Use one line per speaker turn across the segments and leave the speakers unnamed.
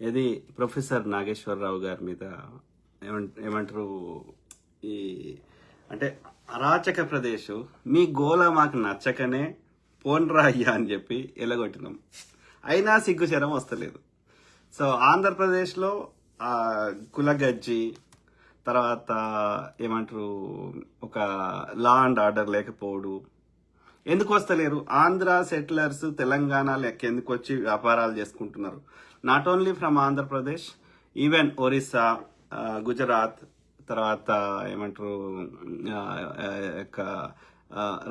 ఇది ప్రొఫెసర్ నాగేశ్వరరావు గారి మీద ఏమంటారు ఈ అంటే అరాచక ప్రదేశ్ మీ గోల మాకు నచ్చకనే పోన్రా అయ్యా అని చెప్పి ఎలగొట్టినాం. అయినా సిగ్గుచరం వస్తలేదు. సో ఆంధ్రప్రదేశ్లో కులగజ్జి తర్వాత ఏమంటారు ఒక లా అండ్ ఆర్డర్ లేకపోవడు ఎందుకు వస్తలేరు? ఆంధ్ర సెటిలర్స్ తెలంగాణ లెక్క ఎందుకు వచ్చి వ్యాపారాలు చేసుకుంటున్నారు? Not only from Andhra Pradesh, even Orissa, Gujarat, తర్వాత ఏమంటారు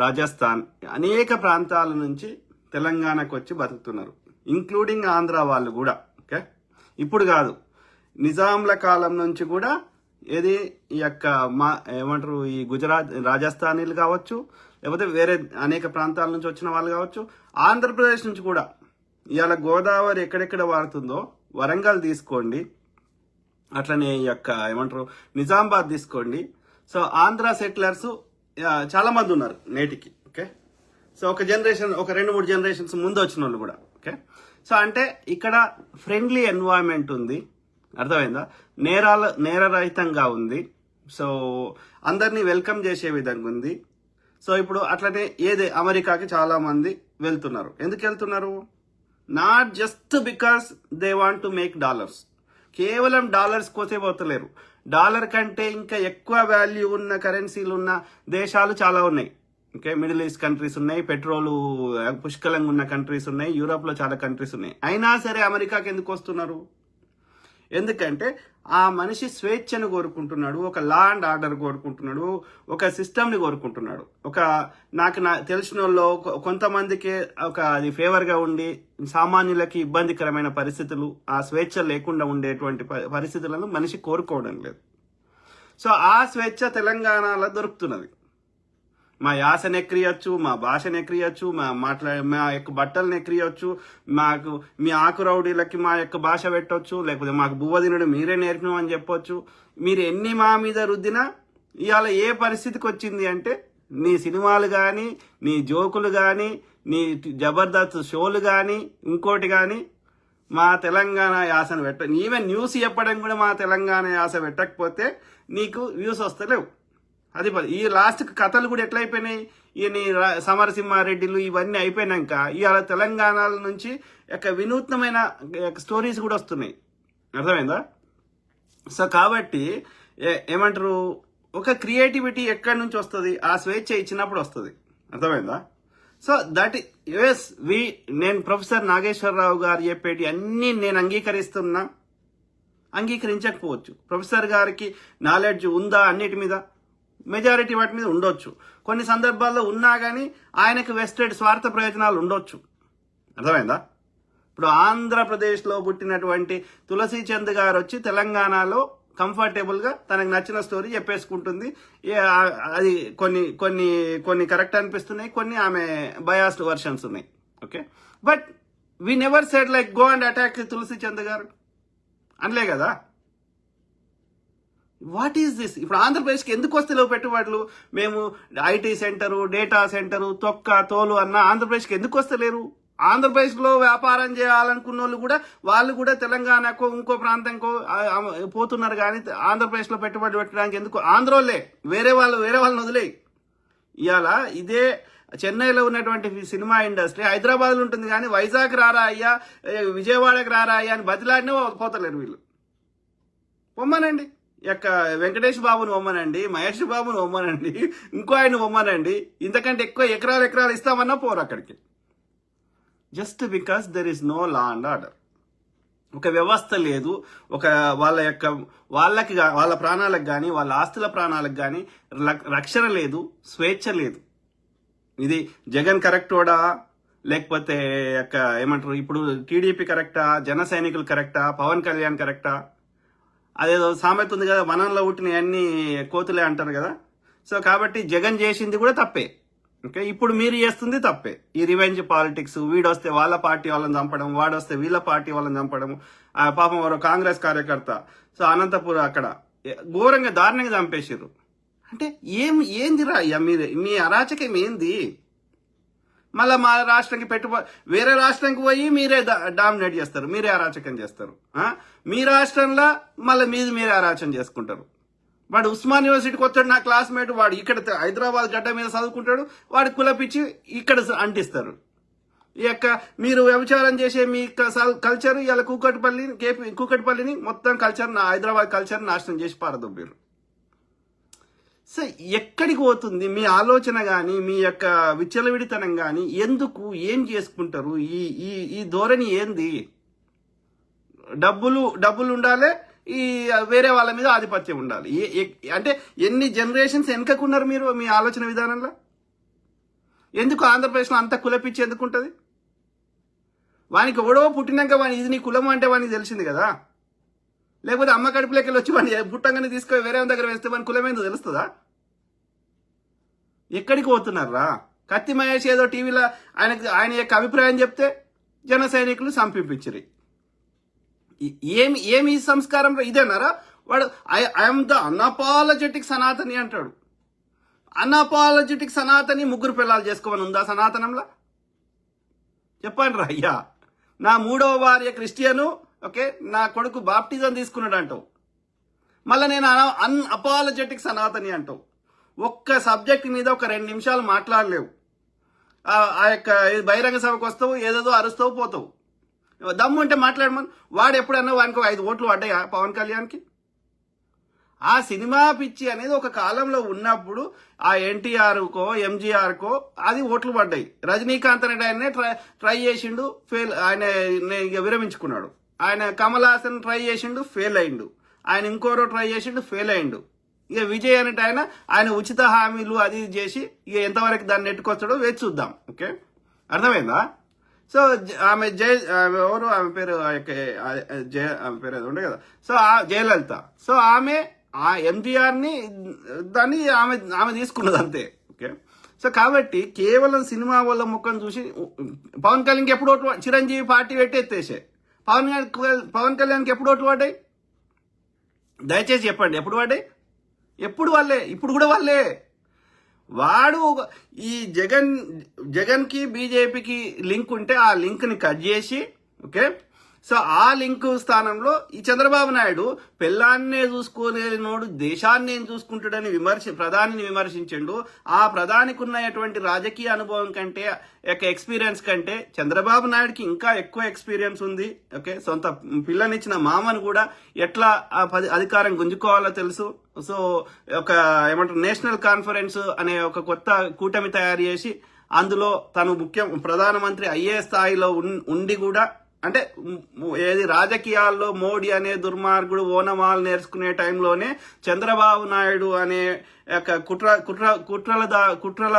రాజస్థాన్, అనేక ప్రాంతాల నుంచి తెలంగాణకు వచ్చి బతుకుతున్నారు, ఇంక్లూడింగ్ ఆంధ్ర వాళ్ళు కూడా. ఓకే, ఇప్పుడు కాదు, నిజాంల కాలం నుంచి కూడా ఏది ఈ యొక్క ఏమంటారు ఈ గుజరాత్ రాజస్థానీలు కావచ్చు, లేకపోతే వేరే అనేక ప్రాంతాల నుంచి వచ్చిన వాళ్ళు కావచ్చు, ఆంధ్రప్రదేశ్ నుంచి కూడా. ఇవాళ గోదావరి ఎక్కడెక్కడ వాడుతుందో వరంగల్ తీసుకోండి, అట్లనే ఈ యొక్క ఏమంటారు నిజామాబాద్ తీసుకోండి. సో ఆంధ్ర సెటిలర్స్ చాలా మంది ఉన్నారు నేటికి. ఓకే, సో ఒక జనరేషన్, ఒక 2-3 జనరేషన్స్ ముందు వచ్చిన వాళ్ళు కూడా. ఓకే, సో అంటే ఇక్కడ ఫ్రెండ్లీ ఎన్వైరన్మెంట్ ఉంది, అర్థమైందా? నేరరహితంగా ఉంది. సో అందరినీ వెల్కమ్ చేసే విధంగా ఉంది. సో ఇప్పుడు అట్లనే ఏదే అమెరికాకి చాలా మంది వెళ్తున్నారు. ఎందుకు వెళ్తున్నారు? Not just because they want to make dollars. కేవలం డాలర్స్ కోసే పోతలేరు. డాలర్ కంటే ఇంకా ఎక్కువ వాల్యూ ఉన్న కరెన్సీలు ఉన్న దేశాలు చాలా ఉన్నాయి. ఓకే, మిడిల్ ఈస్ట్ కంట్రీస్ ఉన్నాయి, పెట్రోలు పుష్కలంగా ఉన్న కంట్రీస్ ఉన్నాయి, యూరోప్లో చాలా కంట్రీస్ ఉన్నాయి. అయినా సరే అమెరికాకి ఎందుకు వస్తున్నారు? ఎందుకంటే ఆ మనిషి స్వేచ్ఛను కోరుకుంటున్నాడు, ఒక లా అండ్ ఆర్డర్ కోరుకుంటున్నాడు, ఒక సిస్టమ్ని కోరుకుంటున్నాడు. నాకు తెలిసిన వాళ్ళు కొంతమందికి అది ఫేవర్గా ఉండి సామాన్యులకి ఇబ్బందికరమైన పరిస్థితులు, ఆ స్వేచ్ఛ లేకుండా ఉండేటువంటి పరిస్థితులను మనిషి కోరుకోవడం లేదు. సో ఆ స్వేచ్ఛ తెలంగాణలో దొరుకుతున్నది. మా యాసను ఎక్రియచ్చు, మా భాషను ఎక్రియచ్చు, మా యొక్క బట్టలను ఎక్రియచ్చు, మాకు మీ ఆకురౌడీలకి మా యొక్క భాష పెట్టవచ్చు, లేకపోతే మాకు బువ్వదినుడు మీరే నేర్పినాం అని చెప్పొచ్చు. మీరు ఎన్ని మా మీద రుద్దినా ఇవాళ ఏ పరిస్థితికి వచ్చింది అంటే, నీ సినిమాలు కానీ, నీ జోకులు కానీ, నీ జబర్దస్త్ షోలు కానీ, ఇంకోటి కానీ మా తెలంగాణ యాసను ఈవెన్ న్యూస్ చెప్పడం కూడా మా తెలంగాణ యాస పెట్టకపోతే నీకు వ్యూస్ వస్తలేవు. అది ఈ లాస్ట్ కథలు కూడా ఎట్లయిపోయినాయి? ఈ సమరసింహారెడ్డిలు ఇవన్నీ అయిపోయినాక ఇవాళ తెలంగాణ నుంచి వినూత్నమైన స్టోరీస్ కూడా వస్తున్నాయి. అర్థమైందా? సో కాబట్టి ఏమంటారు, ఒక క్రియేటివిటీ ఎక్కడి నుంచి వస్తుంది? ఆ స్వేచ్ఛ ఇచ్చినప్పుడు వస్తుంది. అర్థమైందా? సో దట్ ఎస్ నేను ప్రొఫెసర్ నాగేశ్వరరావు గారు చెప్పేటి అన్నీ నేను అంగీకరిస్తున్నా, అంగీకరించకపోవచ్చు. ప్రొఫెసర్ గారికి నాలెడ్జ్ ఉందా అన్నిటి మీద? మెజారిటీ వాటి మీద ఉండొచ్చు. కొన్ని సందర్భాల్లో ఉన్నా కానీ ఆయనకు వెస్టెడ్ స్వార్థ ప్రయోజనాలు ఉండొచ్చు. అర్థమైందా? ఇప్పుడు ఆంధ్రప్రదేశ్లో పుట్టినటువంటి తులసి చంద్ గారు వచ్చి తెలంగాణలో కంఫర్టబుల్గా తనకు నచ్చిన స్టోరీ చెప్పేసుకుంటుంది. అది కొన్ని కొన్ని కొన్ని కరెక్ట్ అనిపిస్తున్నాయి, కొన్ని ఆమె బయాస్డ్ వర్షన్స్ ఉన్నాయి. Okay, but we never said like go and attack Tulasi Chand garu అనలే కదా. What is this? ఇప్పుడు ఆంధ్రప్రదేశ్కి ఎందుకు వస్తలేవు పెట్టుబడులు? మేము ఐటీ సెంటరు, డేటా సెంటరు, తోలు అన్న ఆంధ్రప్రదేశ్కి ఎందుకు వస్తలేరు? ఆంధ్రప్రదేశ్లో వ్యాపారం చేయాలనుకున్న వాళ్ళు కూడా తెలంగాణకో ఇంకో ప్రాంతంకో పోతున్నారు. కానీ ఆంధ్రప్రదేశ్లో పెట్టుబడి పెట్టడానికి ఎందుకు? ఆంధ్రోళ్ళే వేరే వాళ్ళని వదిలే. ఇవాళ ఇదే చెన్నైలో ఉన్నటువంటి సినిమా ఇండస్ట్రీ హైదరాబాద్లో ఉంటుంది, కానీ వైజాగ్ రారా అయ్యా, విజయవాడకి రారా అయ్యా అని బతిలాడినే పోతలేరు వీళ్ళు. పొమ్మనండి, వెంకటేష్ బాబుని పొమ్మనండి, మహేష్ బాబుని పొమ్మనండి, ఇంకో ఆయన పొమ్మనండి. ఇంతకంటే ఎక్కువ ఎకరాలు ఇస్తామన్నా పోరు అక్కడికి. Just because there is no law and order. ఒక వ్యవస్థ లేదు. వాళ్ళ ప్రాణాలకు కానీ, వాళ్ళ ఆస్తుల ప్రాణాలకు కానీ రక్షణ లేదు, స్వేచ్ఛ లేదు. ఇది జగన్ కరెక్టోడా, లేకపోతే ఏమంటారు ఇప్పుడు టీడీపీ కరెక్టా, జన సైనికులు కరెక్టా, పవన్ కళ్యాణ్ కరెక్టా? అదేదో సామెత ఉంది కదా, వనంలో పుట్టిన అన్ని కోతులే అంటారు కదా. సో కాబట్టి జగన్ చేసింది కూడా తప్పే. ఓకే, ఇప్పుడు మీరు చేస్తుంది తప్పే. ఈ రివెంజ్ పాలిటిక్స్, వీడొస్తే వాళ్ళ పార్టీ వాళ్ళని చంపడం, వాడొస్తే వీళ్ళ పార్టీ వాళ్ళని చంపడం. పాపం ఎవరో కాంగ్రెస్ కార్యకర్త సో అనంతపురం అక్కడ ఘోరంగా దారుణంగా చంపేసారు. అంటే ఏందిరా అయ్యా మీ అరాచకం ఏంది? మళ్ళీ మా రాష్ట్రానికి వేరే రాష్ట్రానికి పోయి మీరే డామినేట్ చేస్తారు, మీరే అరాచకం చేస్తారు. మీ రాష్ట్రంలో మళ్ళీ మీరే అరాచకం చేసుకుంటారు. వాడు ఉస్మాన్ యూనివర్సిటీకి వచ్చాడు, నా క్లాస్మేట్, వాడు ఇక్కడ హైదరాబాద్ గడ్డ మీద చదువుకుంటాడు, వాడు కులపిచ్చి ఇక్కడ అంటిస్తారు. ఈ యొక్క మీరు వ్యభిచారం చేసే మీ కల్చర్ ఇలా కూకట్పల్లిని మొత్తం కల్చర్, హైదరాబాద్ కల్చర్ నాశనం చేసి పారదొబ్బారు. సో ఎక్కడికి పోతుంది మీ ఆలోచన కానీ, మీ యొక్క విచ్చలవిడితనం కానీ? ఎందుకు, ఏం చేసుకుంటారు? ఈ ఈ ఈ ధోరణి ఏంది? డబ్బులు ఉండాలి, ఈ వేరే వాళ్ళ మీద ఆధిపత్యం ఉండాలి. అంటే ఎన్ని జనరేషన్స్ వెనకకున్నారు మీరు మీ ఆలోచన విధానంలో? ఎందుకు ఆంధ్రప్రదేశ్లో అంత కులపిచ్చి ఎందుకు ఉంటుంది? వానికి ఎవడో పుట్టినాక వాని ఇది నీ కులం అంటే వానికి తెలిసింది కదా. లేకపోతే అమ్మ కడుపులోకి వచ్చి వాడిని పుట్టంగానే తీసుకొని వేరే దగ్గర వేస్తే వాని కులం ఏందో తెలుస్తుందా? ఎక్కడికి పోతున్నారా? కత్తి మహేష్ ఏదో టీవీలో ఆయన యొక్క అభిప్రాయం చెప్తే జన సైనికులు సంపించారు. ఏమి ఈ సంస్కారం ఇదేనారా? వాడు ఐఎమ్ ద అన్అపాలజెటిక్ సనాతని అంటాడు. అన్అపాలజెటిక్ సనాతని ముగ్గురు పిల్లలు చేసుకోమని ఉందా సనాతనంలో? చెప్పండి రా అయ్యా. నా 3వ భార్య క్రిస్టియను, ఓకే, నా కొడుకు బాప్టిజం తీసుకున్నాడు అంటావు. మళ్ళీ నేను అన్అపాలజెటిక్ సనాతని అంటావు. ఒక్క సబ్జెక్ట్ మీద ఒక 2 నిమిషాలు మాట్లాడలేవు. ఆ యొక్క బహిరంగ సభకు వస్తావు, ఏదేదో అరుస్తావు, పోతావు. దమ్ము ఉంటే మాట్లాడమని. వాడు ఎప్పుడన్నా వానికి 5 ఓట్లు పడ్డాయా పవన్ కళ్యాణ్కి? ఆ సినిమా పిచ్చి అనేది ఒక కాలంలో ఉన్నప్పుడు ఆ ఎన్టీఆర్కో ఎంజీఆర్కో అది ఓట్లు పడ్డాయి. రజనీకాంత్ అనే ఆయనే ట్రై చేసిండు, ఫెయిల్, ఆయన విరమించుకున్నాడు. ఆయన కమల్ హాసన్ ట్రై చేసిండు, ఫెయిల్ అయిండు. ఆయన ఇంకోరో ట్రై చేసిండు, ఫెయిల్ అయిండు. ఇక విజయ్ అనేట ఆయన ఉచిత హామీలు అది చేసి ఇక ఎంతవరకు దాన్ని నెట్టుకొస్తాడో వేచి చూద్దాం. ఓకే, అర్థమైందా? సో ఆమె ఎవరు ఆమె పేరు ఆమె పేరు ఏదో ఉండే కదా. సో జయలలిత. సో ఆమె ఆ ఎంజీఆర్ని దాన్ని ఆమె తీసుకున్నది అంతే. ఓకే, సో కాబట్టి కేవలం సినిమా వల్ల ముఖం చూసి పవన్ కళ్యాణ్కి ఎప్పుడు ఓట్లు, చిరంజీవి పార్టీ పెట్టి ఎత్తేసే పవన్ కళ్యాణ్కి ఎప్పుడు ఓట్లు పడ్డాయి? దయచేసి చెప్పండి, ఎప్పుడు పడ్డాయి? ఎప్పుడు వాళ్ళే, ఇప్పుడు కూడా వాళ్ళే. వాడు ఈ జగన్కి బీజేపీకి లింక్ ఉంటే ఆ లింక్ని కట్ చేసి, ఓకే, సో ఆ లింక్ స్థానంలో ఈ చంద్రబాబు నాయుడు పెళ్ళాన్నే చూసుకోలేనోడు దేశాన్ని ఏం చూసుకుంటాడని ప్రధానిని విమర్శించిండు. ఆ ప్రధానికి ఉన్నటువంటి రాజకీయ అనుభవం కంటే, ఎక్స్పీరియన్స్ కంటే చంద్రబాబు నాయుడుకి ఇంకా ఎక్కువ ఎక్స్పీరియన్స్ ఉంది. ఓకే, సొంత పిల్లనిచ్చిన మామను కూడా ఎట్లా అధికారం గుంజుకోవాలో తెలుసు. సో ఒక ఏమంటారు నేషనల్ కాన్ఫరెన్స్ అనే ఒక కొత్త కూటమి తయారు చేసి అందులో తను ప్రధానమంత్రి అయ్యే స్థాయిలో ఉండి కూడా, అంటే ఏది రాజకీయాల్లో మోడీ అనే దుర్మార్గుడు ఓనమాలు నేర్చుకునే టైంలోనే చంద్రబాబు నాయుడు అనే కుట్రల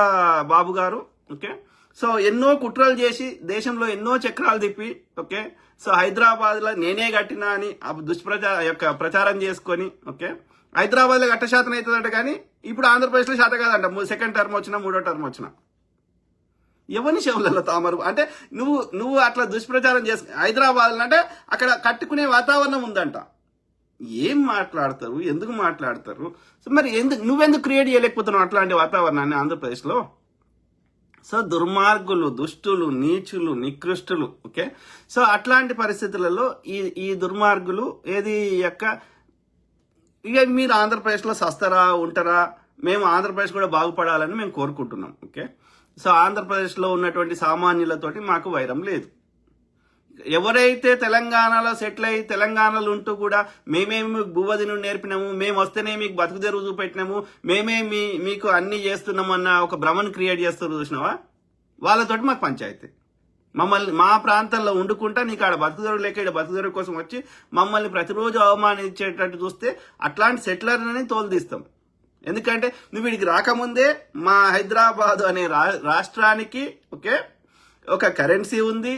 బాబు గారు, ఓకే, సో ఎన్నో కుట్రలు చేసి దేశంలో ఎన్నో చక్రాలు తిప్పి, ఓకే, సో హైదరాబాద్లో నేనే కట్టినా అని ప్రచారం చేసుకొని, ఓకే, హైదరాబాద్లో గట్ట శాతం అవుతుందంట, కానీ ఇప్పుడు ఆంధ్రప్రదేశ్లో శాత కాదంట. 2nd టర్మ్ వచ్చినా 3వ టర్మ్ వచ్చినా ఎవరిని చెవులలో తామరు అంటే నువ్వు అట్లా దుష్ప్రచారం చేసు. హైదరాబాద్ అంటే అక్కడ కట్టుకునే వాతావరణం ఉందంట. ఏం మాట్లాడతారు, ఎందుకు మాట్లాడతారు? సో మరి నువ్వెందుకు క్రియేట్ చేయలేకపోతున్నావు అట్లాంటి వాతావరణాన్ని ఆంధ్రప్రదేశ్లో? సో దుర్మార్గులు, దుష్టులు, నీచులు, నికృష్టులు, ఓకే, సో అట్లాంటి పరిస్థితులలో ఈ దుర్మార్గులు ఇక మీరు ఆంధ్రప్రదేశ్లో సస్తారా, ఉంటారా? మేము ఆంధ్రప్రదేశ్ కూడా బాగుపడాలని మేము కోరుకుంటున్నాం. ఓకే, సో ఆంధ్రప్రదేశ్లో ఉన్నటువంటి సామాన్యులతోటి మాకు వైరం లేదు. ఎవరైతే తెలంగాణలో సెటిల్ అయ్యి తెలంగాణలో ఉంటూ కూడా మేమేమి భూవదిని నేర్పినాము, మేము వస్తేనే మీకు బతుకు తెరువు చూపెట్టినాము, మేమే మీకు అన్ని చేస్తున్నాము అన్న ఒక భ్రమను క్రియేట్ చేస్తూ చూసినావా? వాళ్ళతోటి మాకు పంచాయతీ. మమ్మల్ని మా ప్రాంతంలో వండుకుంటా నీకు ఆడ బతుకుదొరు లేక ఇక్కడ బతుకుదొరు కోసం వచ్చి మమ్మల్ని ప్రతిరోజు అవమానించేటట్టు చూస్తే అట్లాంటి సెటిలర్ని తోలుదీస్తాం. ఎందుకంటే నువ్వు వీడికి రాకముందే మా హైదరాబాద్ అనే రాష్ట్రానికి, ఓకే, ఒక కరెన్సీ ఉంది,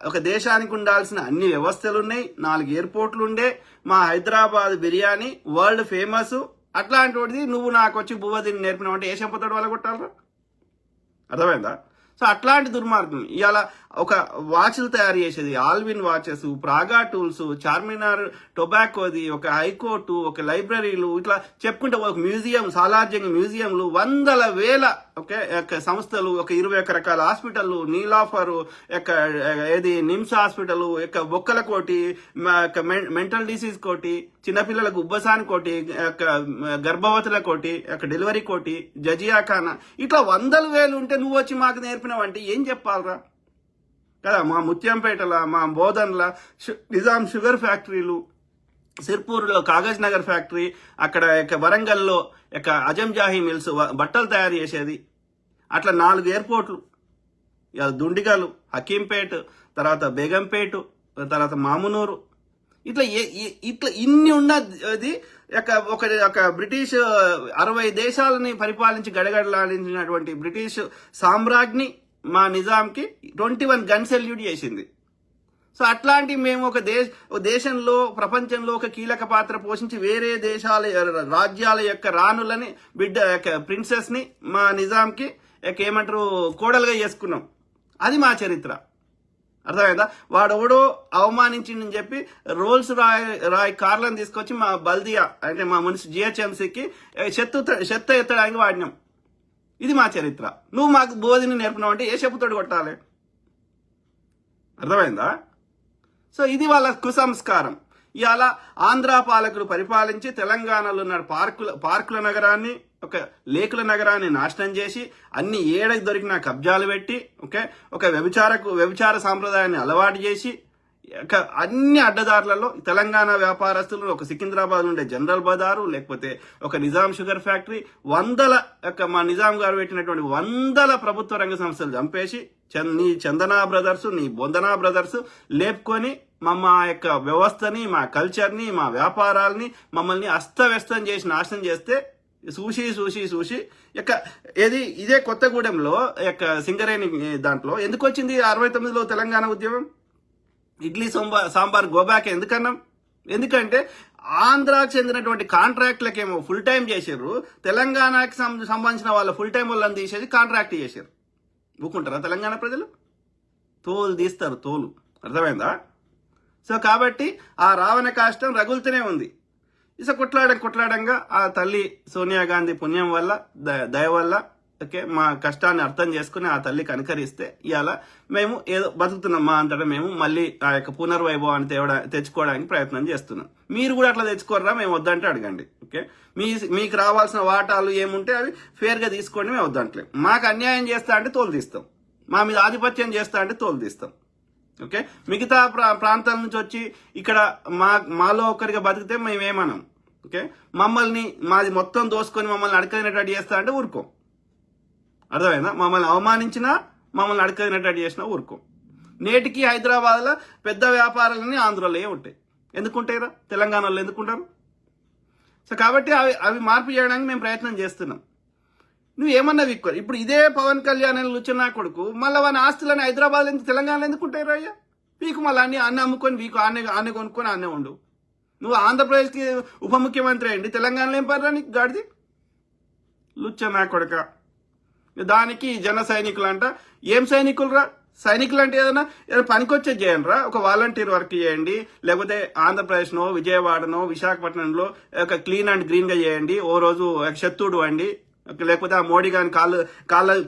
ఒక దేశానికి ఉండాల్సిన అన్ని వ్యవస్థలు ఉన్నాయి, 4 ఎయిర్పోర్ట్లు ఉండే, మా హైదరాబాద్ బిర్యానీ వరల్డ్ ఫేమస్. అట్లాంటిది నువ్వు నాకు వచ్చి భూవదిని నేర్పినావు అంటే ఏ సంపతోడు వాళ్ళ కొట్టాలరా? అర్థమైందా? సో అట్లాంటి దుర్మార్గం ఇవాళ ఒక వాచ్లు తయారు చేసేది, ఆల్విన్ వాచెస్, ప్రాగా టూల్స్, చార్మినార్ టొబాకోది, ఒక హైకోర్టు, ఒక లైబ్రరీలు, ఇట్లా చెప్పుకుంటే ఒక మ్యూజియం, సాలార్జంగ్ మ్యూజియంలు, వందల వేల సంస్థలు, ఒక 21 రకాల హాస్పిటల్, నీలాఫర్, ఏది నిమ్స్ హాస్పిటల్, బొక్కల కోటి, మెంటల్ డిసీజ్ కోటి, చిన్నపిల్లలకు ఉబ్బసాని కోటి, గర్భవతుల కోటి, డెలివరీ కోటి, జజియాఖానా, ఇట్లా వందల వేలు ఉంటే నువ్వు వచ్చి మాకు నేర్పినావంటే ఏం చెప్పాలరా కదా. మా ముత్యంపేటల, మా బోధన్ల నిజాం షుగర్ ఫ్యాక్టరీలు, సిర్పూర్లో కాగజ్ నగర్ ఫ్యాక్టరీ, అక్కడ వరంగల్లో అజంజాహీ మిల్స్ బట్టలు తయారు చేసేది, అట్లా 4 ఎయిర్పోర్ట్లు, దుండిగలు, హకీంపేట్, తర్వాత బేగంపేట, తర్వాత మామునూరు, ఇట్లా ఇట్లా ఇన్ని ఉన్నది. ఒక బ్రిటిష్ 60 దేశాలని పరిపాలించి గడగడలాడించినటువంటి బ్రిటిష్ సామ్రాజ్ఞి మా నిజాంకి 21 గన్ సెల్యూట్ చేసింది. సో అట్లాంటి మేము ఒక దేశంలో, ప్రపంచంలో ఒక కీలక పాత్ర పోషించి వేరే దేశాల రాజ్యాల యొక్క రాణులని, ప్రిన్సెస్ ని మా నిజాంకి ఏమంటారు కోడలుగా చేసుకున్నాం. అది మా చరిత్ర. అర్థమైందా? వాడెవడో అవమానించిందని చెప్పి రోల్స్ రాయ్ కార్లను తీసుకొచ్చి మా బల్దియా అంటే మా మున్సి జిహెచ్ఎంసీకి చెత్త ఎత్తడానికి వాడినాం. ఇది మా చరిత్ర. నువ్వు మాకు బోధిని నేర్పినావు అంటే ఏ చెప్పుతోటి కొట్టాలి? అర్థమైందా? సో ఇది వాళ్ళ కుసంస్కారం. ఇవాళ ఆంధ్ర పాలకులు పరిపాలించి తెలంగాణలో ఉన్న పార్కుల నగరాన్ని, ఒక లేకుల నగరాన్ని నాశనం చేసి అన్ని ఏడకి దొరికిన కబ్జాలు పెట్టి ఒక వ్యభిచార సాంప్రదాయాన్ని అలవాటు చేసి అన్ని అడ్డదారులలో తెలంగాణ వ్యాపారస్తులు, ఒక సికింద్రాబాద్ ఉండే జనరల్ బజారు, లేకపోతే ఒక నిజాం షుగర్ ఫ్యాక్టరీ, మా నిజాం గారు పెట్టినటువంటి 100 ప్రభుత్వ రంగ సంస్థలు చంపేసి నీ చందనా బ్రదర్స్, నీ బొందనా బ్రదర్స్ లేపుకొని మా యొక్క వ్యవస్థని, మా కల్చర్ని, మా వ్యాపారాలని మమ్మల్ని అస్తవ్యస్తం చేసి నాశనం చేస్తే చూసి ఇదే కొత్తగూడెంలో సింగరేణి దాంట్లో ఎందుకు వచ్చింది 69లో తెలంగాణ ఉద్యమం? ఇడ్లీ సాంబార్ గోబ్యాక్ ఎందుకన్నాం? ఎందుకంటే ఆంధ్రాకి చెందినటువంటి కాంట్రాక్ట్లకేమో ఫుల్ టైం చేశారు, తెలంగాణకి సంబంధించిన వాళ్ళ ఫుల్ టైం వాళ్ళని తీసేసి కాంట్రాక్ట్ చేశారు. ఊకుంటారా తెలంగాణ ప్రజలు? తోలు తీస్తారు, తోలు. అర్థమైందా? సో కాబట్టి ఆ రావణ కాష్టం రగులుతూనే ఉంది. కొట్లాడంగా ఆ తల్లి సోనియా గాంధీ పుణ్యం వల్ల, దయ వల్ల మా కష్టాన్ని అర్థం చేసుకుని ఆ తల్లికి అనుకరిస్తే ఇవాళ మేము ఏదో బతుకుతున్నాం. మా అంతటా మేము మళ్ళీ ఆ యొక్క పునర్వైభవాన్ని తెచ్చుకోవడానికి ప్రయత్నం చేస్తున్నాం. మీరు కూడా అట్లా తెచ్చుకోర్రా? మేము వద్దంటే అడగండి. మీకు రావాల్సిన వాటాలు ఏముంటే అవి ఫేర్గా తీసుకోండి, మేము వద్దంటలేం. మాకు అన్యాయం చేస్తా అంటే తోలు తీస్తాం, మా మీద ఆధిపత్యం చేస్తా అంటే తోలు తీస్తాం. మిగతా ప్రాంతాల నుంచి వచ్చి ఇక్కడ మాలో ఒకరిగా బతికితే మేమేమనం. మాది మొత్తం దోసుకొని మమ్మల్ని అడకదినట్టు చేస్తా అంటే ఊరుకోం. అర్థమైందా? మమ్మల్ని అవమానించినా, మమ్మల్ని అడకదినట్టు చేసినా ఊరుకోం. నేటికి హైదరాబాద్లో పెద్ద వ్యాపారాలన్నీ ఆంధ్రలో ఉంటాయి. ఎందుకుంటాయిరా? తెలంగాణలో ఎందుకుంటారు? సో కాబట్టి అవి మార్పు చేయడానికి మేము ప్రయత్నం చేస్తున్నాం. నువ్వు ఏమన్నా విక్కోరు. ఇప్పుడు ఇదే పవన్ కళ్యాణ్ లుచ్చనా కొడుకు మళ్ళీ వాని ఆస్తులని హైదరాబాద్ ఎందుకు, తెలంగాణలో ఎందుకుంటారు అయ్యా? వీకు మళ్ళీ అన్ని అమ్ముకొని వీకు ఆనే కొనుక్కొని ఆనే ఉండు. నువ్వు ఆంధ్రప్రదేశ్కి ఉప ముఖ్యమంత్రి అయ్యండి, తెలంగాణలో ఏం పర్రా నీకు గాడిది? లుచ్చనా కొడుక. దానికి జన సైనికులు అంట. ఏం సైనికులు రా? సైనికులు అంటే ఏదైనా పనికొచ్చేది చేయండి రా. ఒక వాలంటీర్ వర్క్ చేయండి, లేకపోతే ఆంధ్రప్రదేశ్నో, విజయవాడనో, విశాఖపట్నంలో ఒక క్లీన్ అండ్ గ్రీన్ గా చేయండి. ఓ రోజు శత్రుడు వండి, లేకపోతే ఆ మోడీ గాని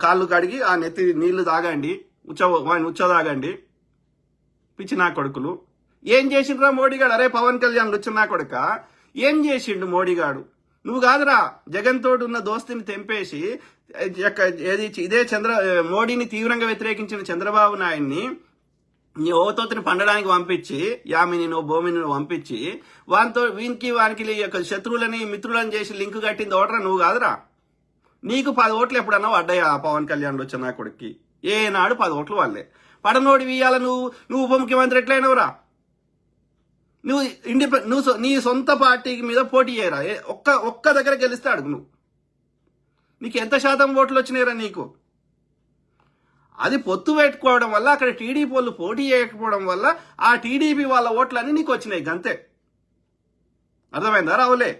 కాళ్ళు కడిగి ఆ నెత్తి నీళ్లు తాగండి, ఉచ్చ తాగండి. పిచ్చి నా కొడుకులు. ఏం చేసిండ్రా మోడీగాడు? అరే పవన్ కళ్యాణ్ లుచ్చ నా కొడుక, ఏం చేసిండు మోడీగాడు? నువ్వు కాదురా, జగన్ తోటి ఉన్న దోస్తిని తెంపేసి ఇదే మోడీని తీవ్రంగా వ్యతిరేకించిన చంద్రబాబు నాయుడిని నీ ఓతోతిని పండడానికి పంపించి, యామినినో భూమిని పంపించి వానికి శత్రువులని మిత్రులని చేసి లింకు కట్టింది ఓటరా నువ్వు కాదురా. నీకు 10 ఓట్లు ఎప్పుడన్నా పడ్డాయా పవన్ కళ్యాణ్ వచ్చిన నా కొడుక్కి? ఏనాడు 10 ఓట్లు వాళ్ళే పడనోడి ఇయ్యాల. నువ్వు ఉప ముఖ్యమంత్రి ఎట్లయినవురా? నువ్వు నీ సొంత పార్టీకి మీద పోటీ చేయరా? ఒక్క దగ్గర గెలిస్తే అడుగు. నీకు ఎంత శాతం ఓట్లు వచ్చినాయిరా నీకు? అది పొత్తు పెట్టుకోవడం వల్ల, అక్కడ టీడీపీ వాళ్ళు పోటీ చేయకపోవడం వల్ల ఆ టీడీపీ వాళ్ళ ఓట్లన్నీ నీకు వచ్చినాయి, అంతే. అర్థమైందా రావులే?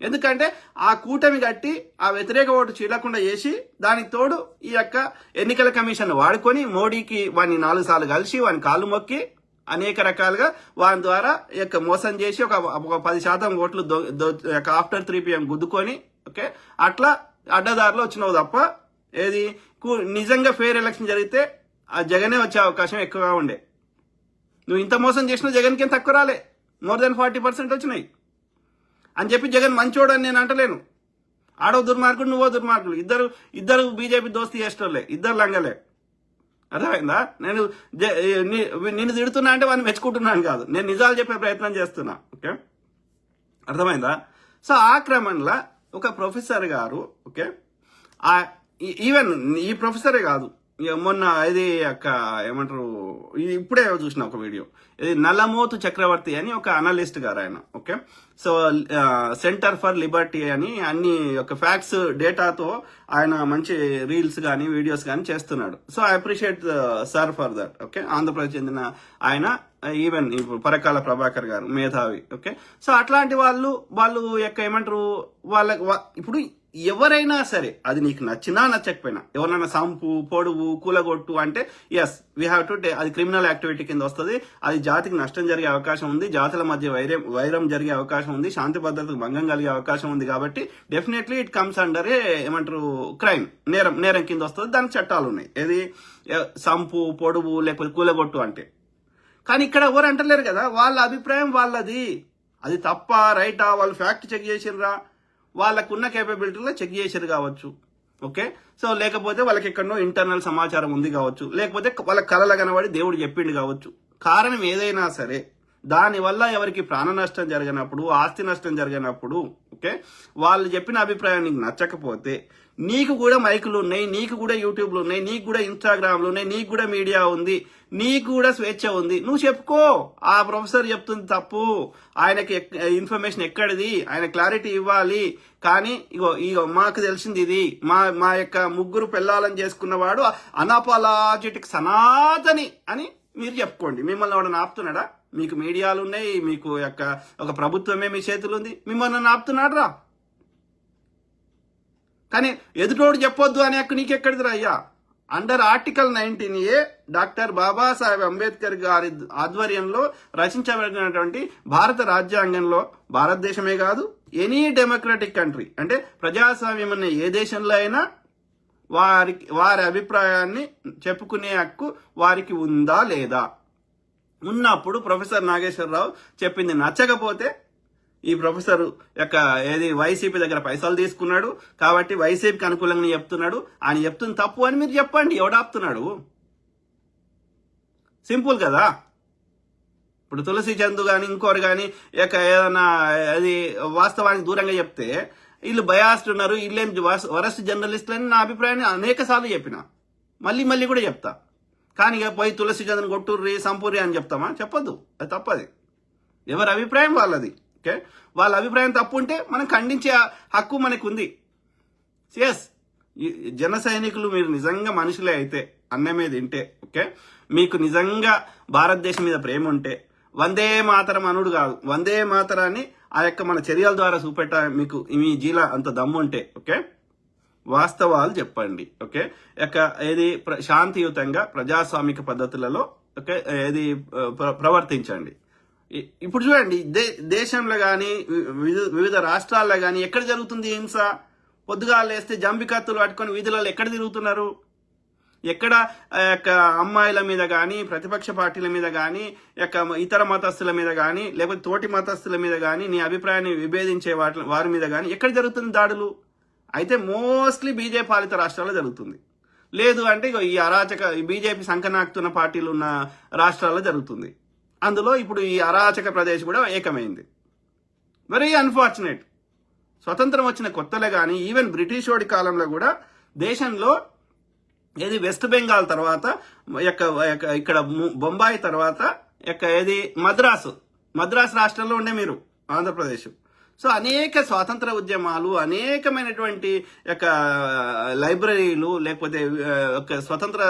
ఎందుకంటే ఆ కూటమి కట్టి ఆ వ్యతిరేక ఓటు చీలకుండా చేసి దానికి తోడు ఈ యొక్క ఎన్నికల కమిషన్ వాడుకొని మోడీకి వాడిని 4 సార్లు కలిసి వాని కాళ్ళు మొక్కి అనేక రకాలుగా వాని ద్వారా ఈ యొక్క మోసం చేసి ఒక 10% ఓట్లు ఆఫ్టర్ 3 PM గుద్దుకొని ఓకే అట్లా అడ్డదారిలో వచ్చినావు తప్ప ఏది నిజంగా ఫెయిర్ ఎలక్షన్ జరిగితే ఆ జగనే వచ్చే అవకాశం ఎక్కువగా ఉండే. నువ్వు ఇంత మోసం చేసినా జగన్కి ఏం తక్కువ రాలే, మోర్ దెన్ 40% వచ్చినాయి అని చెప్పి జగన్ మంచోడు అని నేను అంటలేను. ఆడో దుర్మార్గుడు నువ్వో దుర్మార్గుడు, ఇద్దరు బీజేపీ దోస్తీ చేసేటోళ్ళే, ఇద్దరు లంగలే. అర్థమైందా? నిన్ను తిడుతున్నా అంటే వాడిని మెచ్చుకుంటున్నాను కాదు, నేను నిజాలు చెప్పే ప్రయత్నం చేస్తున్నా. ఓకే, అర్థమైందా? సో ఆ క్రమంలో ఒక ప్రొఫెసర్ గారు ఓకే ఈవెన్ ఈ ప్రొఫెసరే కాదు, మొన్న ఇది ఏమంటారు ఇప్పుడే చూసిన ఒక వీడియో, ఇది నల్లమోతు చక్రవర్తి అని ఒక అనలిస్ట్ గారు ఆయన. Okay, so centre for Liberty అని అన్ని ఒక ఫ్యాక్ట్స్ డేటాతో ఆయన మంచి రీల్స్ కానీ వీడియోస్ కానీ చేస్తున్నాడు. So I appreciate sir for that. Okay, Andhra Pradesh చెందిన ఆయన, ఈవెన్ ఇప్పుడు పరకాల ప్రభాకర్ గారు మేధావి. ఓకే, సో అట్లాంటి వాళ్ళు ఏమంటారు ఇప్పుడు ఎవరైనా సరే అది నీకు నచ్చినా నచ్చకపోయినా ఎవరైనా సంపు పొడువు కూలగొట్టు అంటే ఎస్ వీ హ్యావ్ టు అది క్రిమినల్ యాక్టివిటీ కింద వస్తుంది, అది జాతికి నష్టం జరిగే అవకాశం ఉంది, జాతుల మధ్య వైరం జరిగే అవకాశం ఉంది, శాంతి భద్రతకు భంగం కలిగే అవకాశం ఉంది. కాబట్టి డెఫినెట్లీ ఇట్ కమ్స్ అండర్ ఏమంటారు క్రైమ్, నేరం కింద వస్తుంది, దానికి చట్టాలు ఉన్నాయి. ఏది సంపు పొడువు లేకపోతే కూలగొట్టు అంటే. కానీ ఇక్కడ ఎవరు అంటలేరు కదా, వాళ్ళ అభిప్రాయం వాళ్ళది, అది తప్ప రైటా వాళ్ళు ఫ్యాక్ట్ చెక్ చేసిర్రా, వాళ్ళకున్న కేపబిలిటీలో చెక్ చేసేది కావచ్చు. ఓకే, సో లేకపోతే వాళ్ళకి ఎక్కడనో ఇంటర్నల్ సమాచారం ఉంది కావచ్చు, లేకపోతే వాళ్ళ కళలు కనబడి దేవుడు చెప్పిండు కావచ్చు. కారణం ఏదైనా సరే దానివల్ల ఎవరికి ప్రాణ నష్టం జరిగినప్పుడు, ఆస్తి నష్టం జరిగినప్పుడు ఓకే వాళ్ళు చెప్పిన అభిప్రాయం నీకు నచ్చకపోతే, నీకు కూడా మైకులు ఉన్నాయి, నీకు కూడా యూట్యూబ్లు ఉన్నాయి, నీకు కూడా ఇన్స్టాగ్రామ్లు ఉన్నాయి, నీకు కూడా మీడియా ఉంది, నీకు కూడా స్వేచ్ఛ ఉంది, నువ్వు చెప్పుకో ఆ ప్రొఫెసర్ చెప్తుంది తప్పు, ఆయనకి ఇన్ఫర్మేషన్ ఎక్కడిది, ఆయన క్లారిటీ ఇవ్వాలి. కానీ ఇగో మాకు తెలిసింది ఇది, మా యొక్క 3 పిల్లలను చేసుకున్నవాడు అనాపాలజెటిక్ సనాతని అని మీరు చెప్పుకోండి. మిమ్మల్ని వాడు ఆపుతున్నాడా? మీకు మీడియాలు ఉన్నాయి, మీకు ఒక ప్రభుత్వమే మీ చేతులు ఉంది, మిమ్మల్ని ఆపుతున్నాడు రా. కానీ ఎదుటోడు చెప్పొద్దు అనే హక్కు నీకెక్కడిదిరా అయ్యా? Under article 19A doctor Babasaheb Ambedkar గారి ఆధ్వర్యంలో రచించబడినటువంటి భారత రాజ్యాంగంలో భారతదేశమే కాదు ఎనీ డెమోక్రటిక్ కంట్రీ అంటే ప్రజాస్వామ్యం ఉన్న ఏ దేశంలో అయినా వారి అభిప్రాయాన్ని చెప్పుకునే హక్కు వారికి ఉందా లేదా? ఉన్నప్పుడు ప్రొఫెసర్ నాగేశ్వరరావు చెప్పింది నచ్చకపోతే ఈ ప్రొఫెసర్ వైసీపీ దగ్గర పైసలు తీసుకున్నాడు కాబట్టి వైసీపీకి అనుకూలంగా చెప్తున్నాడు, ఆయన చెప్తుంది తప్పు అని మీరు చెప్పండి. ఎవడాపుతున్నాడు? సింపుల్ కదా. ఇప్పుడు తులసి చందు కానీ ఇంకోరు కానీ ఏదైనా అది వాస్తవానికి దూరంగా చెప్తే వీళ్ళు బయాస్డ్ ఉన్నారు, వీళ్ళేం వరస్ట్ జర్నలిస్టులు అని నా అభిప్రాయాన్ని అనేక సార్లు చెప్పిన, మళ్ళీ కూడా చెప్తా. కానీ ఇక పోయి తులసి చంద్రని కొట్టుర్రి సంపూర్రి అని చెప్తామా? చెప్పొద్దు, అది తప్పది. ఎవరి అభిప్రాయం వాళ్ళది. ఓకే, వాళ్ళ అభిప్రాయం తప్పు ఉంటే మనం ఖండించే హక్కు మనకు ఉంది. ఎస్, జన సైనికులు మీరు నిజంగా మనుషులే అయితే, అన్నమే తింటే ఓకే, మీకు నిజంగా భారతదేశం మీద ప్రేమ ఉంటే వందే మాతరం అనుడు కాదు, వందే మాతరాన్ని మన చర్యల ద్వారా చూపెట్ట మీకు మీ జీల అంత దమ్ము ఉంటే ఓకే వాస్తవాలు చెప్పండి. ఓకే, ఏది శాంతియుతంగా ప్రజాస్వామిక పద్ధతులలో ఓకే ఏది ప్రవర్తించండి. ఇప్పుడు చూడండి దేశంలో కానీ వివిధ రాష్ట్రాల్లో కానీ ఎక్కడ జరుగుతుంది హింస? పొద్దుగాలు లేస్తే జంబికత్తులు పట్టుకొని వీధులలో ఎక్కడ తిరుగుతున్నారు? ఎక్కడ అమ్మాయిల మీద కానీ ప్రతిపక్ష పార్టీల మీద కానీ ఇతర మతస్థుల మీద కానీ లేకపోతే తోటి మతస్థుల మీద కానీ నీ అభిప్రాయాన్ని విభేదించే వారి మీద కానీ ఎక్కడ జరుగుతుంది దాడులు? అయితే మోస్ట్లీ బీజేపీ పాలిత రాష్ట్రాల్లో జరుగుతుంది. లేదు అంటే ఈ అరాచక బీజేపీ సంకనాకుతున్న పార్టీలు ఉన్న రాష్ట్రాల్లో జరుగుతుంది. అందులో ఇప్పుడు ఈ అరాచక ప్రదేశ్ కూడా ఏకమైంది. Very unfortunate. స్వతంత్రం వచ్చిన కొత్తలో కానీ ఈవెన్ బ్రిటిష్ వాడి కాలంలో కూడా దేశంలో ఏది వెస్ట్ బెంగాల్ తర్వాత ఇక్కడ బొంబాయి తర్వాత ఏది మద్రాసు రాష్ట్రంలో ఉండే మీరు ఆంధ్రప్రదేశ్. సో అనేక స్వాతంత్ర ఉద్యమాలు, అనేకమైనటువంటి లైబ్రరీలు, లేకపోతే స్వతంత్ర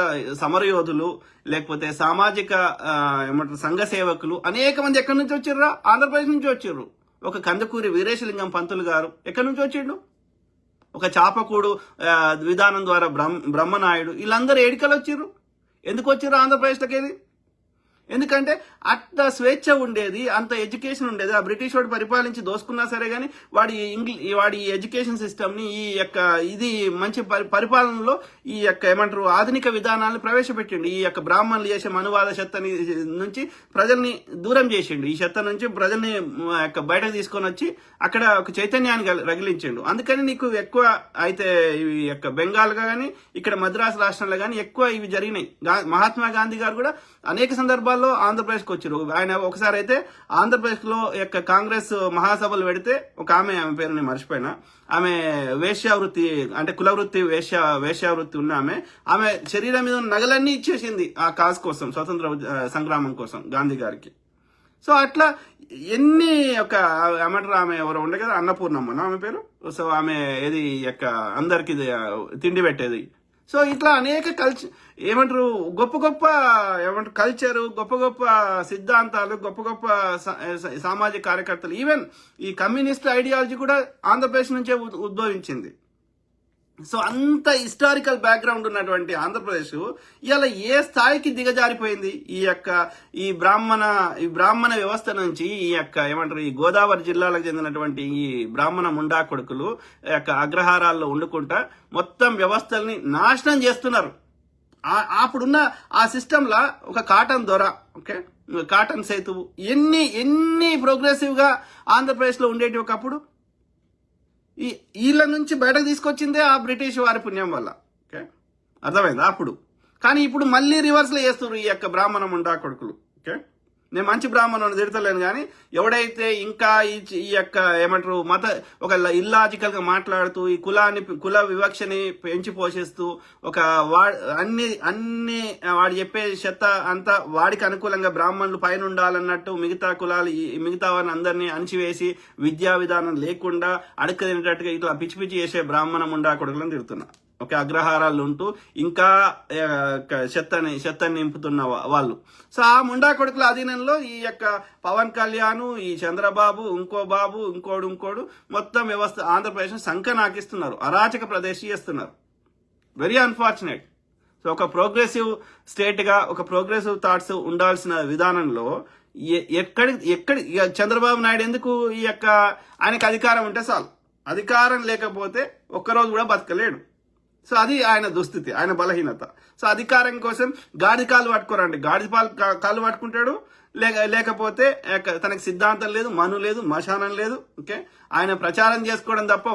సమరయోధులు, లేకపోతే సామాజిక సంఘ సేవకులు అనేక మంది ఎక్కడి నుంచి వచ్చిర్రా? ఆంధ్రప్రదేశ్ నుంచి వచ్చిర్రు. ఒక కందుకూరి వీరేశలింగం పంతులు గారు ఎక్కడి నుంచి వచ్చిండు, ఒక చాపకూడు విధానం ద్వారా బ్రహ్మనాయుడు, వీళ్ళందరూ ఏడికలు వచ్చిర్రు. ఎందుకు వచ్చిర్రు ఆంధ్రప్రదేశ్లోకి వెళ్ళి? ఎందుకంటే అంత స్వేచ్ఛ ఉండేది, అంత ఎడ్యుకేషన్ ఉండేది. ఆ బ్రిటిష్ వాడు పరిపాలించి దోసుకున్నా సరే కానీ వాడి ఎడ్యుకేషన్ సిస్టమ్ని ఈ యొక్క ఇది మంచి పరిపాలనలో ఈ యొక్క ఏమంటారు ఆధునిక విధానాలను ప్రవేశపెట్టిండు. ఈ యొక్క బ్రాహ్మణులు చేసే మనువాద చెత్తని నుంచి ప్రజల్ని దూరం చేసిండు. ఈ చెత్త నుంచి ప్రజల్ని యొక్క బయటకు తీసుకొని వచ్చి అక్కడ ఒక చైతన్యాన్ని రగిలించిండు. అందుకని నీకు ఎక్కువ అయితే ఈ యొక్క బెంగాల్ కానీ ఇక్కడ మద్రాసు రాష్ట్రంలో కానీ ఎక్కువ ఇవి జరిగినాయి. మహాత్మా గాంధీ గారు కూడా అనేక సందర్భాల్లో ఆంధ్రప్రదేశ్కి వచ్చారు. ఆయన ఒకసారి అయితే ఆంధ్రప్రదేశ్ లో యొక్క కాంగ్రెస్ మహాసభలు పెడితే ఒక ఆమె పేరు నేను మర్చిపోయినా, ఆమె వేశ్యావృత్తి అంటే కులవృత్తి వేశ్యావృత్తి ఉన్న ఆమె శరీరం మీద ఉన్న నగలన్నీ ఇచ్చేసింది ఆ కాజ్ కోసం, స్వతంత్ర సంగ్రామం కోసం గాంధీ గారికి. సో అట్లా ఎన్ని ఒక ఏమంటారు ఆమె ఎవరో ఉండే కదా అన్నపూర్ణమ్మ ఆమె పేరు. సో ఆమె ఏది యొక్క అందరికి తిండి పెట్టేది. సో ఇట్లా అనేక ఏమంటారు గొప్ప గొప్ప ఏమంటారు కల్చరు, గొప్ప గొప్ప సిద్ధాంతాలు, గొప్ప గొప్ప సామాజిక కార్యకర్తలు, ఈవెన్ ఈ కమ్యూనిస్ట్ ఐడియాలజీ కూడా ఆంధ్రప్రదేశ్ నుంచే ఉద్భవించింది. సో అంత హిస్టారికల్ బ్యాక్గ్రౌండ్ ఉన్నటువంటి ఆంధ్రప్రదేశ్ ఇవాళ ఏ స్థాయికి దిగజారిపోయింది. ఈ బ్రాహ్మణ వ్యవస్థ నుంచి ఈ యొక్క ఏమంటారు ఈ గోదావరి జిల్లాలకు చెందినటువంటి ఈ బ్రాహ్మణ ముండా కొడుకులు యొక్క అగ్రహారాల్లో వండుకుంటా మొత్తం వ్యవస్థల్ని నాశనం చేస్తున్నారు. అప్పుడున్న ఆ సిస్టంలా ఒక కాటన్ దొర, ఓకే, కాటన్ సేతువు, ఎన్ని ప్రోగ్రెసివ్ గా ఆంధ్రప్రదేశ్ లో ఉండేటి ఒకప్పుడు. వీళ్ళ నుంచి బయటకు తీసుకొచ్చిందే ఆ బ్రిటిష్ వారి పుణ్యం వల్ల. ఓకే, అర్థమైందా అప్పుడు? కానీ ఇప్పుడు మళ్ళీ రివర్స్ లో చేస్తున్నారు ఈ యొక్క బ్రాహ్మణ ముండా కొడుకులు. ఓకే, నేను మంచి బ్రాహ్మణుని తిడతలేను కానీ ఎవడైతే ఇంకా ఈ యొక్క ఏమంటారు ఒక ఇల్లాజికల్ గా మాట్లాడుతూ ఈ కుల వివక్షని పెంచి పోషిస్తూ ఒక అన్ని వాడు చెప్పే చెత్త అంతా వాడికి అనుకూలంగా బ్రాహ్మణులు పైన ఉండాలన్నట్టు మిగతా వారిని అందరినీ అణిచివేసి విద్యా విధానం లేకుండా అడుక్క తినేటట్టుగా ఇట్లా పిచ్చి పిచ్చి చేసే బ్రాహ్మణ ముండా కొడుకులను తిడుతున్నా. ఓకే, అగ్రహారాలు ఉంటూ ఇంకా చెత్తని నింపుతున్న వాళ్ళు. సో ఆ ముండా కొడుకుల అధీనంలో ఈ యొక్క పవన్ కళ్యాణ్, ఈ చంద్రబాబు, ఇంకో బాబు, ఇంకోడు మొత్తం వ్యవస్థ ఆంధ్రప్రదేశ్ సంఖ్య నాకిస్తున్నారు, అరాచక ప్రదేశ్ చేస్తున్నారు. Very unfortunate. సో ఒక ప్రోగ్రెసివ్ స్టేట్ గా ఒక ప్రోగ్రెసివ్ థాట్స్ ఉండాల్సిన విధానంలో ఎక్కడి చంద్రబాబు నాయుడు ఎందుకు ఈ యొక్క ఆయనకు అధికారం ఉంటే చాలు, అధికారం లేకపోతే ఒక్కరోజు కూడా బతకలేడు. సో అది ఆయన దుస్థితి, ఆయన బలహీనత. సో అధికారం కోసం గాడి కాళ్ళు పట్టుకోరండి, కాళ్ళు పట్టుకుంటాడు. లేకపోతే తనకి సిద్ధాంతం లేదు, మను లేదు, మశానం లేదు. ఓకే, ఆయన ప్రచారం చేసుకోవడం తప్ప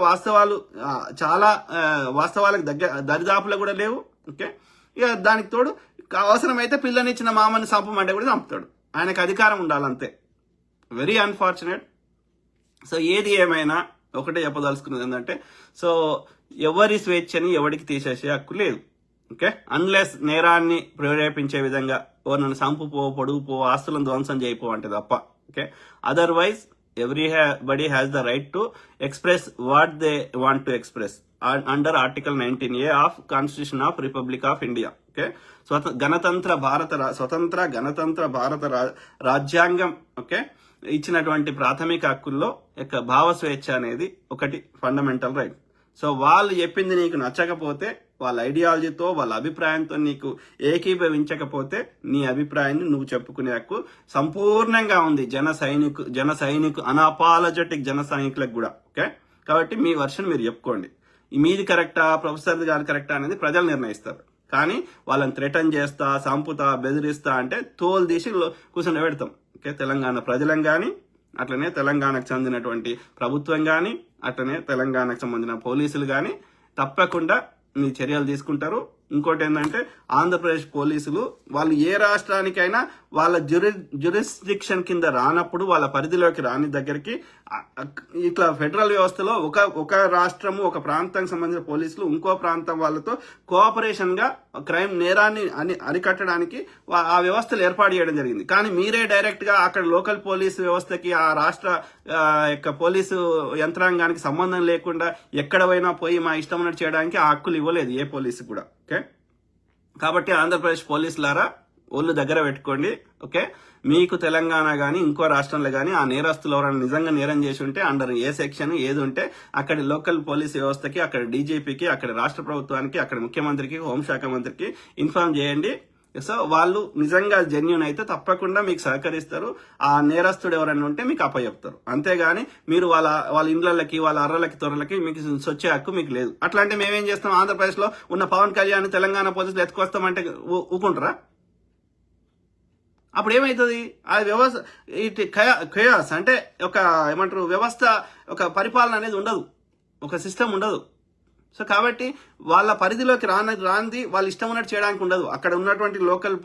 వాస్తవాలకు దరిదాపులు కూడా లేవు. ఓకే, ఇక దానికి తోడు అవసరమైతే పిల్లనిచ్చిన మామని చంపమంటే కూడా చంపుతాడు. ఆయనకు అధికారం ఉండాలంతే. Very unfortunate. సో ఏది ఏమైనా ఒకటే చెప్పదలుచుకున్నది ఏంటంటే, సో ఎవరి స్వేచ్ఛని ఎవరికి తీసేసే హక్కు లేదు. ఓకే, అన్లెస్ నేరాన్ని ప్రేరేపించే విధంగా నన్ను సంపుపో, పొడుగుపో, ఆస్తులను ధ్వంసం చేయిపో అంటే తప్ప. Okay, otherwise everybody has the right to express what they want to express under Article 19A of Constitution of Republic of India. Okay, స్వతంత్ర గణతంత్ర భారత రాజ్యాంగం ఓకే ఇచ్చినటువంటి ప్రాథమిక హక్కుల్లో యొక్క భావ స్వేచ్ఛ అనేది ఒకటి ఫండమెంటల్ రైట్. సో వాళ్ళు చెప్పింది నీకు నచ్చకపోతే, వాళ్ళ ఐడియాలజీతో వాళ్ళ అభిప్రాయంతో నీకు ఏకీభవించకపోతే నీ అభిప్రాయాన్ని నువ్వు చెప్పుకునే హక్కు సంపూర్ణంగా ఉంది జన సైనికు అన్అపాలజెటిక్ జన సైనికులకు కూడా. ఓకే, కాబట్టి మీ వర్షన్ మీరు చెప్పుకోండి. మీది కరెక్టా, ప్రొఫెసర్ గారు కరెక్టా అనేది ప్రజలు నిర్ణయిస్తారు. కానీ వాళ్ళని థ్రెటన్ చేస్తా, సంపుతా, బెదిరిస్తా అంటే తోలు తీసి కూర్చొని పెడతాం. ఓకే, తెలంగాణ ప్రజలం కానీ, అట్లనే తెలంగాణకు చెందినటువంటి ప్రభుత్వం కానీ, అట్లనే తెలంగాణకు సంబంధించిన పోలీసులు కానీ తప్పకుండా మీ చర్యలు తీసుకుంటారు. ఇంకోటి ఏంటంటే ఆంధ్రప్రదేశ్ పోలీసులు వాళ్ళు ఏ రాష్ట్రానికైనా వాళ్ళ జ్యూరిస్డిక్షన్ కింద రానప్పుడు, వాళ్ళ పరిధిలోకి రాని దగ్గరికి ఇట్లా ఫెడరల్ వ్యవస్థలో ఒక రాష్ట్రము, ఒక ప్రాంతానికి సంబంధించిన పోలీసులు ఇంకో ప్రాంతం వాళ్ళతో కోఆపరేషన్ గా క్రైమ్ నేరాన్ని అరికట్టడానికి ఆ వ్యవస్థలు ఏర్పాటు చేయడం జరిగింది. కానీ మీరే డైరెక్ట్ గా అక్కడ లోకల్ పోలీసు వ్యవస్థకి, ఆ రాష్ట్ర యొక్క పోలీసు యంత్రాంగానికి సంబంధం లేకుండా ఎక్కడ పోయినా పోయి మా ఇష్టం ఉన్నట్టు చేయడానికి ఆ హక్కులు ఇవ్వలేదు ఏ పోలీసు కూడా. ఓకే, కాబట్టి ఆంధ్రప్రదేశ్ పోలీసులారా ఒళ్ళు దగ్గర పెట్టుకోండి. ఓకే, మీకు తెలంగాణ కానీ ఇంకో రాష్ట్రంలో కానీ ఆ నేరస్తులు ఎవరైనా నిజంగా నేరం చేసి ఉంటే అండర్ ఏ సెక్షన్ ఏది ఉంటే అక్కడి లోకల్ పోలీస్ వ్యవస్థకి, అక్కడ డీజీపీకి, అక్కడ రాష్ట్ర ప్రభుత్వానికి, అక్కడ ముఖ్యమంత్రికి, హోంశాఖ మంత్రికి ఇన్ఫార్మ్ చేయండి. సో వాళ్ళు నిజంగా జెన్యూన్ అయితే తప్పకుండా మీకు సహకరిస్తారు. ఆ నేరస్తుడు ఎవరైనా ఉంటే మీకు అప్పచెప్తారు. అంతేగాని మీరు వాళ్ళ ఇండ్లకి, వాళ్ళ అర్రలకి, తొర్రలకి మీకు సొచ్చే హక్కు మీకు లేదు. అట్లా అంటే మేమేం చేస్తాం? ఆంధ్రప్రదేశ్ లో ఉన్న పవన్ కళ్యాణ్ తెలంగాణ పోలీసులు ఎత్తుకొస్తామంటే ఊకుంటారా? అప్పుడు ఏమవుతుంది? ఆ వ్యవస్థ ఇటు ఖయాస్ అంటే ఒక ఏమంటారు వ్యవస్థ, ఒక పరిపాలన అనేది ఉండదు, ఒక సిస్టమ్ ఉండదు. సో కాబట్టి వాళ్ళ పరిధిలోకి రాంది వాళ్ళు ఇష్టం ఉన్నట్టు చేయడానికి ఉండదు. అక్కడ ఉన్నటువంటి లోకల్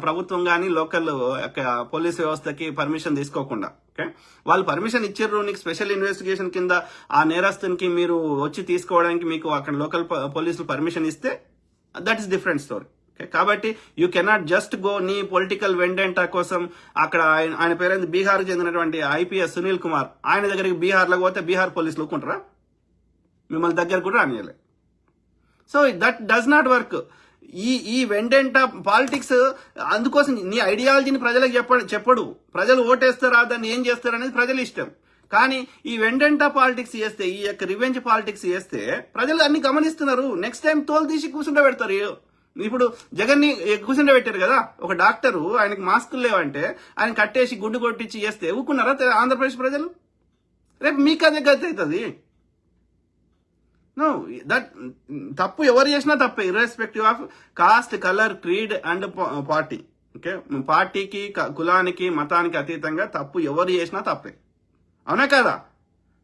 ప్రభుత్వం కానీ లోకల్ పోలీస్ వ్యవస్థకి పర్మిషన్ తీసుకోకుండా, ఓకే, వాళ్ళు పర్మిషన్ ఇచ్చారు, నీకు స్పెషల్ ఇన్వెస్టిగేషన్ కింద ఆ నేరస్తునికి మీరు వచ్చి తీసుకోవడానికి మీకు అక్కడ లోకల్ పోలీసులు పర్మిషన్ ఇస్తే దట్ ఈస్ డిఫరెంట్ స్టోరీ. కాబట్టి యూ కెనాట్ జస్ట్ గో నీ పొలిటికల్ వెండెంటా కోసం. అక్కడ ఆయన పేరైంది బీహార్ చెందినటువంటి ఐపీఎస్ సునీల్ కుమార్, ఆయన దగ్గరికి బీహార్లో పోతే బీహార్ పోలీసులు ఊరుకుంటారా? మిమ్మల్ని దగ్గర కూడా రానియలే. So that does not work. ఈ వెండెంటా పాలిటిక్స్ అందుకోసం నీ ఐడియాలజీని ప్రజలకు చెప్పడు. ప్రజలు ఓటేస్తారా, దాన్ని ఏం చేస్తారు అనేది ప్రజల ఇష్టం. కానీ ఈ వెండెంటా పాలిటిక్స్ చేస్తే, ఈ యొక్క రివెంజ్ పాలిటిక్స్ చేస్తే ప్రజలు అన్ని గమనిస్తున్నారు. నెక్స్ట్ టైం తోలు తీసి కూర్చుంటే పెడతారు. ఇప్పుడు జగన్ ని కూర్చుంటే పెట్టారు కదా, ఒక డాక్టరు ఆయనకి మాస్కులు లేవంటే ఆయన కట్టేసి గుడ్డు కొట్టించి చేస్తే ఊకున్నారా ఆంధ్రప్రదేశ్ ప్రజలు? రేపు మీకు అదే గతి అవుతుంది. నో, దట్ తప్పు ఎవరు చేసినా తప్పే, irrespective of cost, colour, creed and party. Okay, పార్టీకి, కులానికి, మతానికి అతీతంగా తప్పు ఎవరు చేసినా తప్పే, అవునా కదా?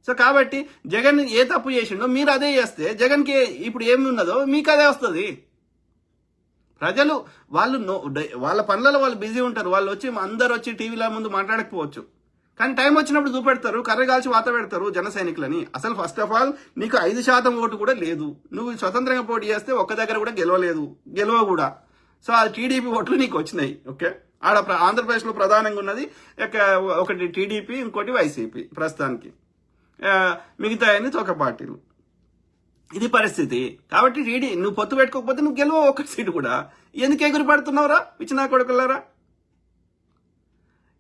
సో కాబట్టి జగన్ ఏ తప్పు చేసిండో మీరు అదే చేస్తే జగన్కి ఇప్పుడు ఏమి ఉన్నదో మీకు అదే వస్తుంది. ప్రజలు వాళ్ళ పనులలో వాళ్ళు బిజీ ఉంటారు. వాళ్ళు వచ్చి అందరు వచ్చి టీవీల ముందు మాట్లాడకపోవచ్చు, కానీ టైం వచ్చినప్పుడు చూపెడతారు, కర్రగాల్చి వాత పెడతారు జన సైనికులని. అసలు ఫస్ట్ ఆఫ్ ఆల్ నీకు 5% ఓటు కూడా లేదు. నువ్వు స్వతంత్రంగా పోటీ చేస్తే ఒక్క దగ్గర కూడా గెలవ కూడా. సో ఆ టీడీపీ ఓట్లు నీకు వచ్చినాయి. ఓకే, ఆడ ఆంధ్రప్రదేశ్లో ప్రధానంగా ఉన్నది ఒకటి టీడీపీ, ఇంకోటి వైసీపీ ప్రస్తుతానికి, మిగతా అన్ని తొక్క పార్టీలు. ఇది పరిస్థితి. కాబట్టి నువ్వు పొత్తు పెట్టుకోకపోతే నువ్వు గెలవ ఒక్క సీటు కూడా. ఎందుకు ఎగురు పడుతున్నావురా పిచ్చినా కొడుకులారా?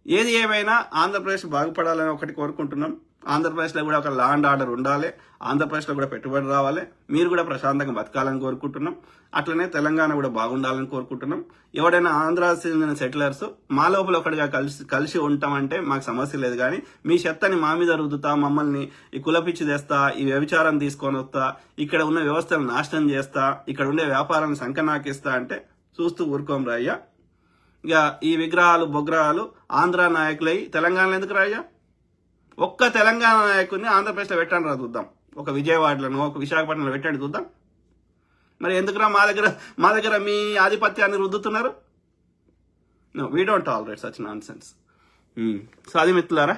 ఏది ఏమైనా ఆంధ్రప్రదేశ్ బాగుపడాలని ఒకటి కోరుకుంటున్నాం. ఆంధ్రప్రదేశ్లో కూడా ఒక లా అండ్ ఆర్డర్ ఉండాలి. ఆంధ్రప్రదేశ్లో కూడా పెట్టుబడి రావాలి. మీరు కూడా ప్రశాంతంగా బతకాలని కోరుకుంటున్నాం. అట్లనే తెలంగాణ కూడా బాగుండాలని కోరుకుంటున్నాం. ఎవడైనా ఆంధ్ర చెందిన సెటిలర్స్ మా లోపల ఒకటిగా కలిసి ఉంటామంటే మాకు సమస్య లేదు. కానీ మీ చెత్తని మా మీద రుద్దుతా, మమ్మల్ని ఈ కులపిచ్చి తెస్తా, ఈ వ్యభిచారం తీసుకొని వస్తా, ఇక్కడ ఉన్న వ్యవస్థను నాశనం చేస్తా, ఇక్కడ ఉండే వ్యాపారాన్ని సంకనాకిస్తా అంటే చూస్తూ ఊరుకోం రాయ్యా. ఇక ఈ విగ్రహాలు బొగ్రహాలు ఆంధ్ర నాయకులై తెలంగాణలో ఎందుకు రాయ్యా? ఒక్క తెలంగాణ నాయకుడిని ఆంధ్రప్రదేశ్లో పెట్టండి రా చూద్దాం. ఒక విజయవాడలను, ఒక విశాఖపట్నంలో పెట్టండి చూద్దాం. మరి ఎందుకురా మా దగ్గర మీ ఆధిపత్యాన్ని రుద్దుతున్నారు? No, we don't tolerate such nonsense. So అది మిత్రులారా.